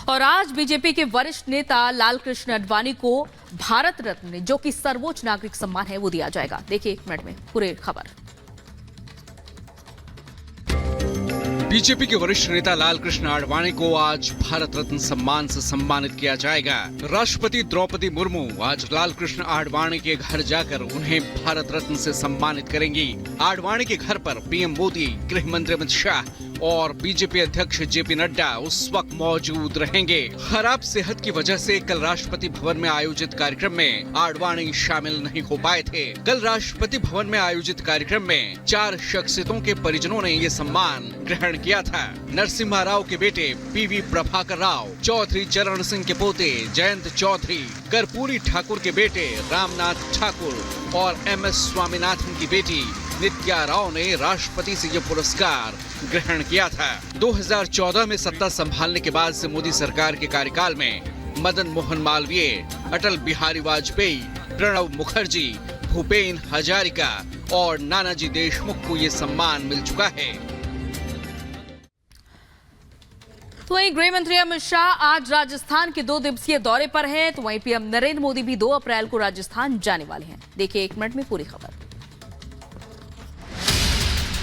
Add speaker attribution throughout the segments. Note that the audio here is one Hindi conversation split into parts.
Speaker 1: और आज बीजेपी के वरिष्ठ नेता लालकृष्ण आडवाणी को भारत रत्न, जो कि सर्वोच्च नागरिक सम्मान है, वो दिया जाएगा। देखिए 1 मिनट में पूरी खबर।
Speaker 2: बीजेपी के वरिष्ठ नेता लालकृष्ण आडवाणी को आज भारत रत्न सम्मान से सम्मानित किया जाएगा। राष्ट्रपति द्रौपदी मुर्मू आज लालकृष्ण आडवाणी के घर जाकर उन्हें भारत रत्न से सम्मानित करेंगी। आडवाणी के घर पर पीएम मोदी, गृह मंत्री अमित शाह और बीजेपी अध्यक्ष जेपी नड्डा उस वक्त मौजूद रहेंगे। खराब सेहत की वजह से कल राष्ट्रपति भवन में आयोजित कार्यक्रम में आडवाणी शामिल नहीं हो पाए थे। कल राष्ट्रपति भवन में आयोजित कार्यक्रम में 4 शख्सियतों के परिजनों ने ये सम्मान ग्रहण किया था। नरसिम्हा राव के बेटे पीवी प्रभाकर राव, चौधरी चरण सिंह के पोते जयंत चौधरी, कर्पूरी ठाकुर के बेटे रामनाथ ठाकुर और एमएस स्वामीनाथन की बेटी नित्या राव ने राष्ट्रपति से ये पुरस्कार ग्रहण किया था। 2014 में सत्ता संभालने के बाद से मोदी सरकार के कार्यकाल में मदन मोहन मालवीय, अटल बिहारी वाजपेयी, प्रणब मुखर्जी, भूपेन हजारिका और नानाजी देशमुख को ये सम्मान मिल चुका है।
Speaker 1: तो वहीं गृह मंत्री अमित शाह आज राजस्थान के 2 दिवसीय दौरे पर हैं। तो वहीं पीएम नरेंद्र मोदी भी 2 अप्रैल को राजस्थान जाने वाले हैं। देखिए 1 मिनट में पूरी खबर।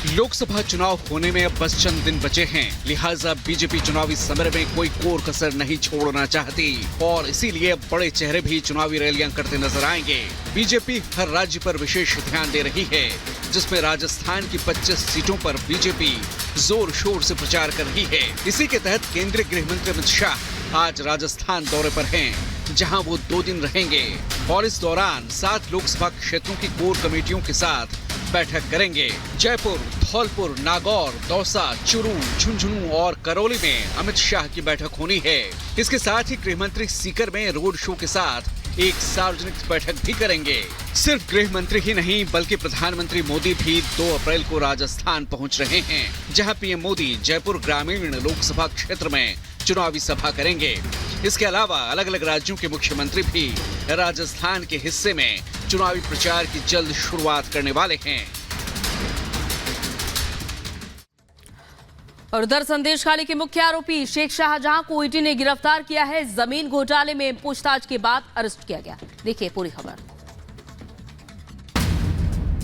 Speaker 2: लोकसभा चुनाव होने में अब बस चंद दिन बचे हैं, लिहाजा बीजेपी चुनावी समर में कोई कोर कसर नहीं छोड़ना चाहती और इसीलिए अब बड़े चेहरे भी चुनावी रैलियां करते नजर आएंगे। बीजेपी हर राज्य पर विशेष ध्यान दे रही है, जिसमें राजस्थान की 25 सीटों पर बीजेपी जोर शोर से प्रचार कर रही है। इसी के तहत केंद्रीय गृह मंत्री अमित शाह आज राजस्थान दौरे पर हैं, जहां वो 2 दिन रहेंगे और इस दौरान 7 लोकसभा क्षेत्रों की कोर कमेटियों के साथ बैठक करेंगे। जयपुर, धौलपुर, नागौर, दौसा, चुरू, झुंझुनू और करौली में अमित शाह की बैठक होनी है। इसके साथ ही गृह मंत्री सीकर में रोड शो के साथ एक सार्वजनिक बैठक भी करेंगे। सिर्फ गृह मंत्री ही नहीं बल्कि प्रधानमंत्री मोदी भी 2 अप्रैल को राजस्थान पहुंच रहे हैं, जहां पीएम मोदी जयपुर ग्रामीण लोकसभा क्षेत्र में चुनावी सभा करेंगे। इसके अलावा अलग अलग राज्यों के मुख्यमंत्री भी राजस्थान के हिस्से में चुनावी प्रचार की जल्द शुरुआत करने वाले हैं।
Speaker 1: और उधर संदेशखाली के मुख्य आरोपी शेख शाहजहां को ईडी ने गिरफ्तार किया है। जमीन घोटाले में पूछताछ के बाद अरेस्ट किया गया। देखिए पूरी खबर।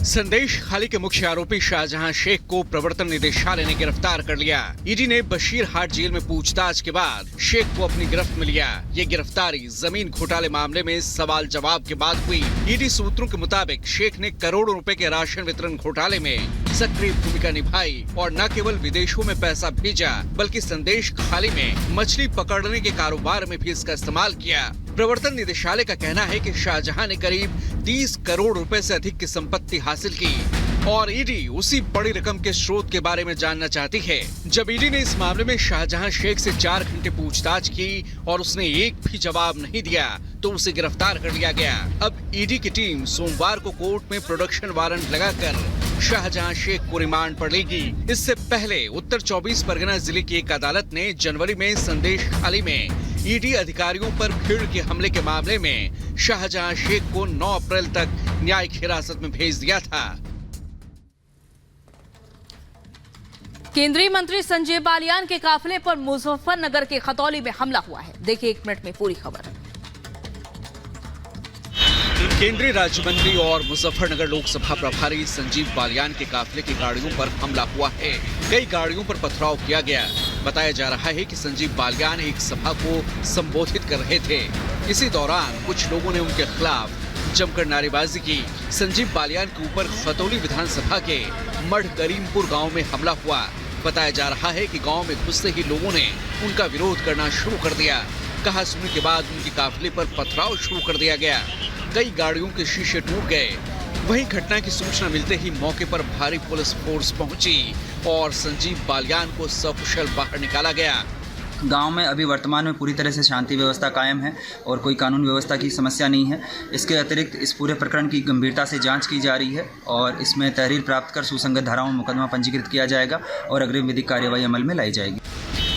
Speaker 2: संदेशखाली के मुख्य आरोपी शाहजहां शेख को प्रवर्तन निदेशालय ने गिरफ्तार कर लिया। ईडी ने बशीरहाट जेल में पूछताछ के बाद शेख को अपनी गिरफ्त में लिया। ये गिरफ्तारी जमीन घोटाले मामले में सवाल जवाब के बाद हुई। ईडी सूत्रों के मुताबिक शेख ने करोड़ों रुपए के राशन वितरण घोटाले में सक्रिय भूमिका निभाई और न केवल विदेशों में पैसा भेजा बल्कि संदेशखाली में मछली पकड़ने के कारोबार में भी इसका इस्तेमाल किया। प्रवर्तन निदेशालय का कहना है कि शाहजहां ने करीब 30 करोड़ रुपए से अधिक की संपत्ति हासिल की और ईडी उसी बड़ी रकम के स्रोत के बारे में जानना चाहती है। जब ईडी ने इस मामले में शाहजहां शेख से 4 घंटे पूछताछ की और उसने एक भी जवाब नहीं दिया तो उसे गिरफ्तार कर लिया गया। अब ईडी की टीम सोमवार को कोर्ट में प्रोडक्शन वारंट लगाकर शाहजहां शेख को रिमांड पर लेगी। इससे पहले उत्तर 24 परगना जिले की एक अदालत ने जनवरी में संदेशखाली में ईडी अधिकारियों पर भीड़ के हमले के मामले में शाहजहां शेख को 9 अप्रैल तक न्यायिक हिरासत में भेज दिया था।
Speaker 1: केंद्रीय मंत्री संजय बालियान के काफिले पर मुजफ्फरनगर के खतौली में हमला हुआ है। देखिए 1 मिनट में पूरी खबर।
Speaker 2: केंद्रीय राज्य मंत्री और मुजफ्फरनगर लोकसभा प्रभारी संजीव बालियान के काफिले की गाड़ियों पर हमला हुआ है। कई गाड़ियों पर पथराव किया गया। बताया जा रहा है कि संजीव बालियान एक सभा को संबोधित कर रहे थे। इसी दौरान कुछ लोगों ने उनके खिलाफ जमकर नारेबाजी की। संजीव बालियान के ऊपर खतौली विधानसभा के मढ़ करीमपुर गांव में हमला हुआ। बताया जा रहा है कि गांव में घुसते ही लोगों ने उनका विरोध करना शुरू कर दिया। कहा सुनने के बाद उनके काफिले पर पथराव शुरू कर दिया गया। कई गाड़ियों के शीशे टूट गए। वहीं घटना की सूचना मिलते ही मौके पर भारी पुलिस फोर्स पहुंची और संजीव बालियान को सकुशल बाहर निकाला गया।
Speaker 3: गांव में अभी वर्तमान में पूरी तरह से शांति व्यवस्था कायम है और कोई कानून व्यवस्था की समस्या नहीं है। इसके अतिरिक्त इस पूरे प्रकरण की गंभीरता से जांच की जा रही है और इसमें तहरीर प्राप्त कर सुसंगत धाराओं में मुकदमा पंजीकृत किया जाएगा और अग्रिम विधिक कार्यवाही अमल में लाई जाएगी।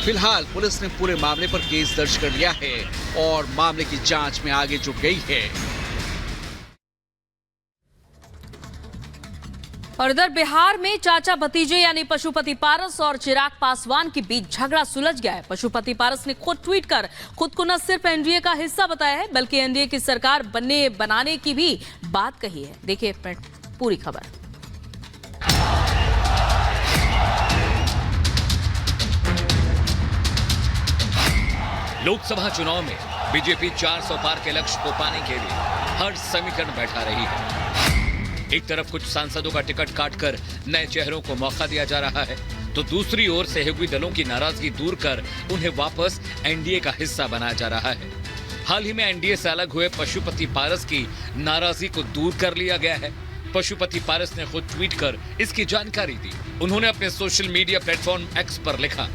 Speaker 2: फिलहाल पुलिस ने पूरे मामले पर केस दर्ज कर लिया है और मामले की जांच में आगे जुट गई है।
Speaker 1: और इधर बिहार में चाचा भतीजे यानी पशुपति पारस और चिराग पासवान के बीच झगड़ा सुलझ गया है। पशुपति पारस ने खुद ट्वीट कर खुद को न सिर्फ एनडीए का हिस्सा बताया है बल्कि एनडीए की सरकार बनाने की भी बात कही है। देखिए पूरी खबर।
Speaker 4: लोकसभा चुनाव में बीजेपी 400 पार के लक्ष्य को पाने के लिए हर समीकरण बैठा रही है। एक तरफ कुछ सांसदों का टिकट काटकर नए चेहरों को मौका दिया जा रहा है, तो दूसरी ओर सहयोगी दलों की नाराजगी दूर कर उन्हें वापस एनडीए का हिस्सा बनाया जा रहा है। हाल ही में एनडीए से अलग हुए पशुपति पारस की नाराजगी को दूर कर लिया गया है। पशुपति पारस ने खुद ट्वीट कर इसकी जानकारी दी। उन्होंने अपने सोशल मीडिया प्लेटफॉर्म एक्स पर लिखा,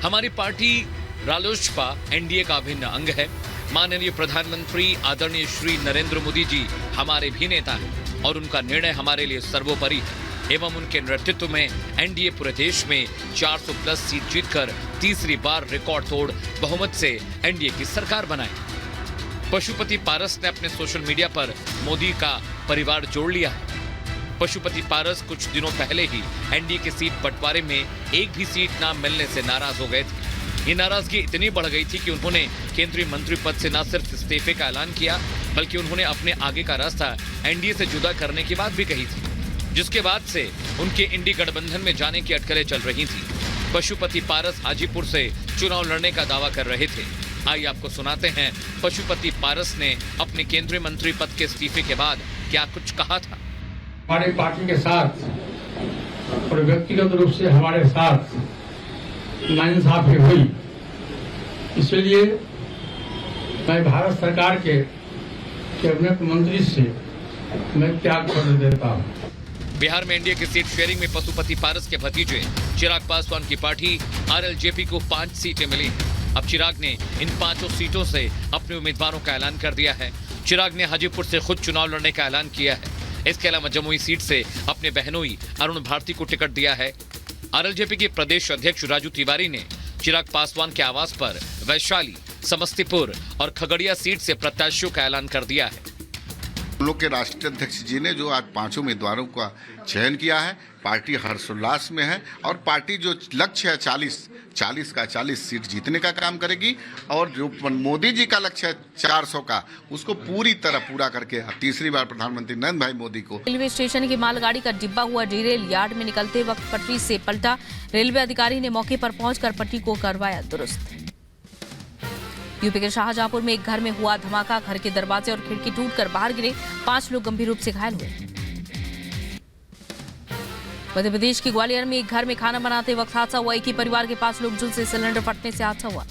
Speaker 4: हमारी पार्टी रालोसपा एनडीए का अभिन्न अंग है। माननीय प्रधानमंत्री आदरणीय श्री नरेंद्र मोदी जी हमारे भी नेता हैं और उनका निर्णय हमारे लिए सर्वोपरि है एवं उनके नेतृत्व में एनडीए पूरे देश में 400 प्लस सीट जीतकर तीसरी बार रिकॉर्ड तोड़ बहुमत से एनडीए की सरकार बनाई। पशुपति पारस ने अपने सोशल मीडिया पर मोदी का परिवार जोड़ लिया है। पशुपति पारस कुछ दिनों पहले ही एनडीए की सीट बंटवारे में एक भी सीट न मिलने से नाराज हो गए थे। ये नाराजगी इतनी बढ़ गई थी कि उन्होंने केंद्रीय मंत्री पद से न सिर्फ इस्तीफे का ऐलान किया बल्कि उन्होंने अपने आगे का रास्ता एनडीए से जुदा करने की बात भी कही थी, जिसके बाद से उनके इंडी गठबंधन में जाने की अटकलें चल रही थी। पशुपति पारस हाजीपुर से चुनाव लड़ने का दावा कर रहे थे। आइए आपको सुनाते हैं पशुपति पारस ने अपने केंद्रीय मंत्री पद के इस्तीफे के बाद क्या कुछ कहा था।
Speaker 5: हमारे पार्टी के साथ और व्यक्तिगत रूप से हमारे साथ नाइंसाफी हुई, इसलिए मैं भारत सरकार के कैबिनेट मंत्री से मैं त्याग पत्र देता हूँ।
Speaker 4: बिहार में एनडीए की सीट शेयरिंग में पशुपति पारस के भतीजे चिराग पासवान की पार्टी आरएलजेपी को 5 सीटें मिली हैं। अब चिराग ने इन 5 सीटों से अपने उम्मीदवारों का ऐलान कर दिया है। चिराग ने हाजीपुर से खुद चुनाव लड़ने का ऐलान किया है। इसके अलावा जमुई सीट से अपने बहनोई अरुण भारती को टिकट दिया है। आरएलजेपी के प्रदेश अध्यक्ष राजू तिवारी ने चिराग पासवान के आवास पर वैशाली, समस्तीपुर और खगड़िया सीट से प्रत्याशियों का ऐलान कर दिया है।
Speaker 6: हम लोग के राष्ट्रीय अध्यक्ष जी ने जो आज 5 उम्मीदवारों का चयन किया है, पार्टी हर्षोल्लास में है और पार्टी जो लक्ष्य है 40 का 40 सीट जीतने का काम करेगी और जो मोदी जी का लक्ष्य है 400 का, उसको पूरी तरह पूरा करके तीसरी बार प्रधानमंत्री नरेंद्र भाई मोदी को।
Speaker 1: रेलवे स्टेशन की मालगाड़ी का डिब्बा हुआ डीरेल, यार्ड में निकलते वक्त पटरी से पलटा। रेलवे अधिकारी ने मौके पर पहुंचकर पटरी को करवाया दुरुस्त। यूपी के शाहजहांपुर में एक घर में हुआ धमाका, घर के दरवाजे और खिड़की टूटकर बाहर गिरे, 5 लोग गंभीर रूप से घायल हुए। मध्य प्रदेश के ग्वालियर में एक घर में खाना बनाते वक्त हादसा हुआ, एक ही परिवार के 5 लोग झुलसे, सिलेंडर फटने से हादसा हुआ।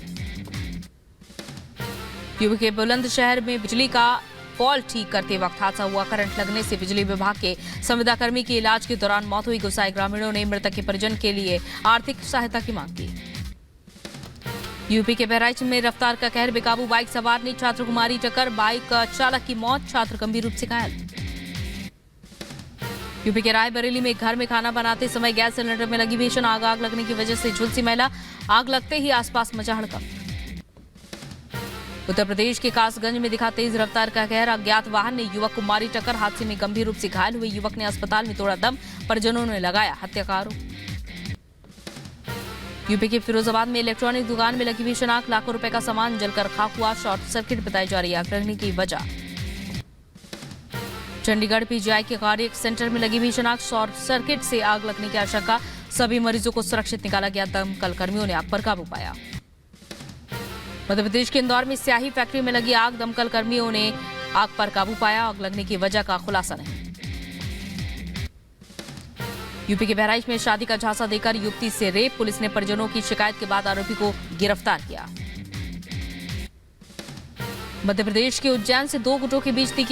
Speaker 1: यूपी के बुलंदशहर में बिजली का फॉल्ट ठीक करते वक्त हादसा हुआ, करंट लगने से बिजली विभाग के संविदाकर्मी की इलाज के दौरान मौत हुई। गुस्साए ग्रामीणों ने मृतक के परिजन के लिए आर्थिक सहायता की मांग की। यूपी के बहराइच में रफ्तार का कहर, बेकाबू बाइक सवार ने छात्र को मारी टक्कर, बाइक चालक की मौत, छात्र गंभीर रूप से घायल। यूपी के रायबरेली में एक घर में खाना बनाते समय गैस सिलेंडर में लगी भीषण आग, आग लगने की वजह से झुलसी महिला, आग लगते ही आसपास मचा हड़कंप। उत्तर प्रदेश के कासगंज में दिखा तेज रफ्तार का कहर, अज्ञात वाहन ने युवक को मारी टक्कर, हादसे में गंभीर रूप से घायल हुए युवक ने अस्पताल में तोड़ा दम, परिजनों ने लगाया हत्या का आरोप। यूपी के फिरोजाबाद में इलेक्ट्रॉनिक दुकान में लगी भीषण आग, लाखों रुपए का सामान जलकर खाक हुआ, शॉर्ट सर्किट बताई जा रही है आग लगने की वजह। चंडीगढ़ पीजीआई के कार्य सेंटर में लगी भीषण आग, शॉर्ट सर्किट से आग लगने की आशंका, सभी मरीजों को सुरक्षित निकाला गया, दमकल कर्मियों ने आग पर काबू पाया। मध्य प्रदेश के इंदौर में स्याही फैक्ट्री में लगी आग, दमकल कर्मियों ने आग पर काबू पाया, आग लगने की वजह का खुलासा नहीं। यूपी के बहराइच में शादी का झांसा देकर युवती से रेप, पुलिस ने परिजनों की शिकायत के बाद आरोपी को गिरफ्तार किया। मध्य प्रदेश के उज्जैन से 2 गुटों के बीच तीखी